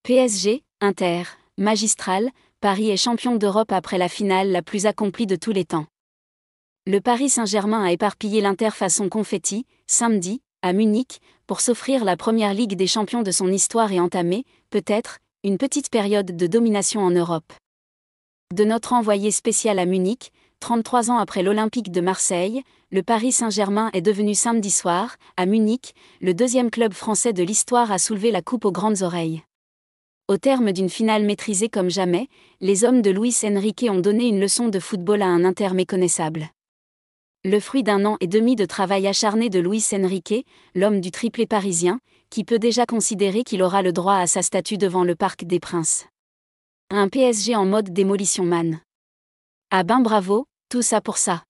PSG, Inter, magistral, Paris est champion d'Europe après la finale la plus accomplie de tous les temps. Le Paris Saint-Germain a éparpillé l'Inter façon confetti, samedi, à Munich, pour s'offrir la première Ligue des champions de son histoire et entamer, peut-être, une petite période de domination en Europe. De notre envoyé spécial à Munich, 33 ans après l'Olympique de Marseille, le Paris Saint-Germain est devenu samedi soir, à Munich, le deuxième club français de l'histoire à soulever la coupe aux grandes oreilles. Au terme d'une finale maîtrisée comme jamais, les hommes de Luis Enrique ont donné une leçon de football à un Inter méconnaissable. Le fruit d'un an et demi de travail acharné de Luis Enrique, l'homme du triplé parisien, qui peut déjà considérer qu'il aura le droit à sa statue devant le Parc des Princes. Un PSG en mode démolition man. Ah ben bravo, tout ça pour ça.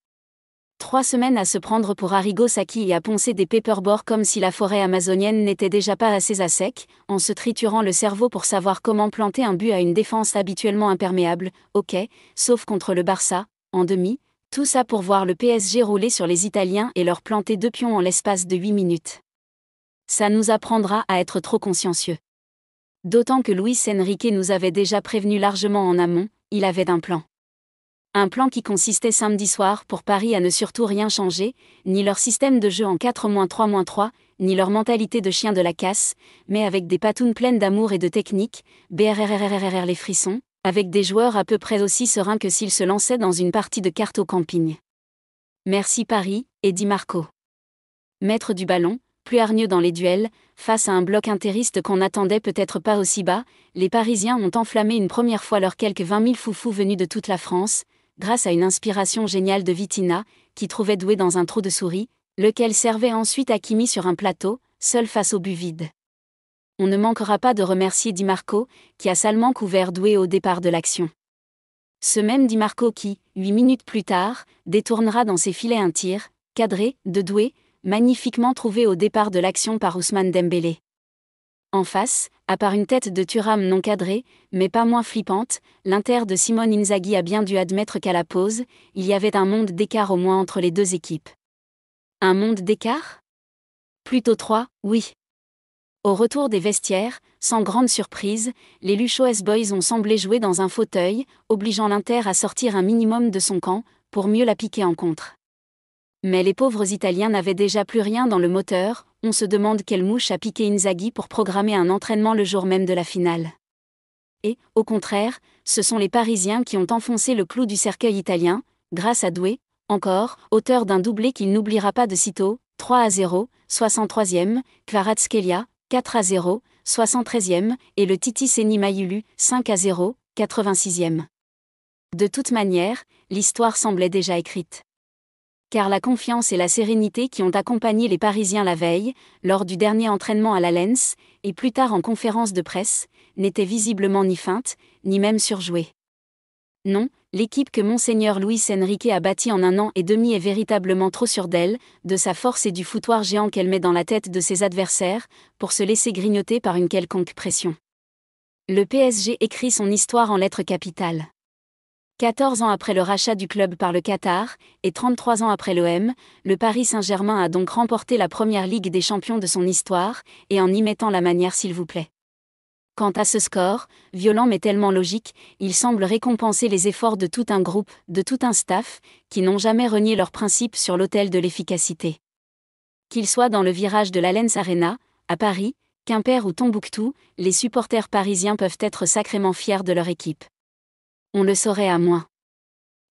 3 semaines à se prendre pour Arrigo Sacchi et à poncer des paperboards comme si la forêt amazonienne n'était déjà pas assez à sec, en se triturant le cerveau pour savoir comment planter un but à une défense habituellement imperméable, ok, sauf contre le Barça, en demi, tout ça pour voir le PSG rouler sur les Italiens et leur planter 2 pions en l'espace de 8 minutes. Ça nous apprendra à être trop consciencieux. D'autant que Luis Enrique nous avait déjà prévenu largement en amont, il avait un plan. Un plan qui consistait samedi soir pour Paris à ne surtout rien changer, ni leur système de jeu en 4-3-3, ni leur mentalité de chien de la casse, mais avec des patounes pleines d'amour et de technique, brrrrrrr les frissons, avec des joueurs à peu près aussi sereins que s'ils se lançaient dans une partie de cartes au camping. Merci Paris, et Di Marco. Maître du ballon, plus hargneux dans les duels, face à un bloc interiste qu'on n'attendait peut-être pas aussi bas, les Parisiens ont enflammé une première fois leurs quelques 20 000 foufous venus de toute la France, grâce à une inspiration géniale de Vitinha, qui trouvait Doué dans un trou de souris, lequel servait ensuite Hakimi sur un plateau, seul face au but vide. On ne manquera pas de remercier Di Marco, qui a salement couvert Doué au départ de l'action. Ce même Di Marco qui, 8 minutes plus tard, détournera dans ses filets un tir, cadré, de Doué, magnifiquement trouvé au départ de l'action par Ousmane Dembélé. En face, à part une tête de Thuram non cadrée, mais pas moins flippante, l'Inter de Simone Inzaghi a bien dû admettre qu'à la pause, il y avait un monde d'écart au moins entre les deux équipes. Un monde d'écart ? Plutôt 3, oui. Au retour des vestiaires, sans grande surprise, les Luchoes Boys ont semblé jouer dans un fauteuil, obligeant l'Inter à sortir un minimum de son camp, pour mieux la piquer en contre. Mais les pauvres Italiens n'avaient déjà plus rien dans le moteur, on se demande quelle mouche a piqué Inzaghi pour programmer un entraînement le jour même de la finale. Et, au contraire, ce sont les Parisiens qui ont enfoncé le clou du cercueil italien, grâce à Doué, encore, auteur d'un doublé qu'il n'oubliera pas de sitôt, 3-0, 63e, Kvaratskhelia, 4-0, 73e, et le Titi Seni Mayulu, 5-0, 86e. De toute manière, l'histoire semblait déjà écrite. Car la confiance et la sérénité qui ont accompagné les Parisiens la veille, lors du dernier entraînement à la Lens, et plus tard en conférence de presse, n'étaient visiblement ni feintes, ni même surjouées. Non, l'équipe que Monseigneur Luis Enrique a bâtie en 1 an et demi est véritablement trop sûre d'elle, de sa force et du foutoir géant qu'elle met dans la tête de ses adversaires, pour se laisser grignoter par une quelconque pression. Le PSG écrit son histoire en lettres capitales. 14 ans après le rachat du club par le Qatar, et 33 ans après l'OM, le Paris Saint-Germain a donc remporté la première Ligue des champions de son histoire, et en y mettant la manière s'il vous plaît. Quant à ce score, violent mais tellement logique, il semble récompenser les efforts de tout un groupe, de tout un staff, qui n'ont jamais renié leurs principes sur l'autel de l'efficacité. Qu'ils soient dans le virage de l'Allianz Arena, à Paris, Quimper ou Tombouctou, les supporters parisiens peuvent être sacrément fiers de leur équipe. On le saurait à moins.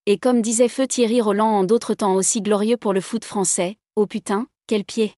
Et comme disait feu Thierry Roland en d'autres temps aussi glorieux pour le foot français, oh putain, quel pied!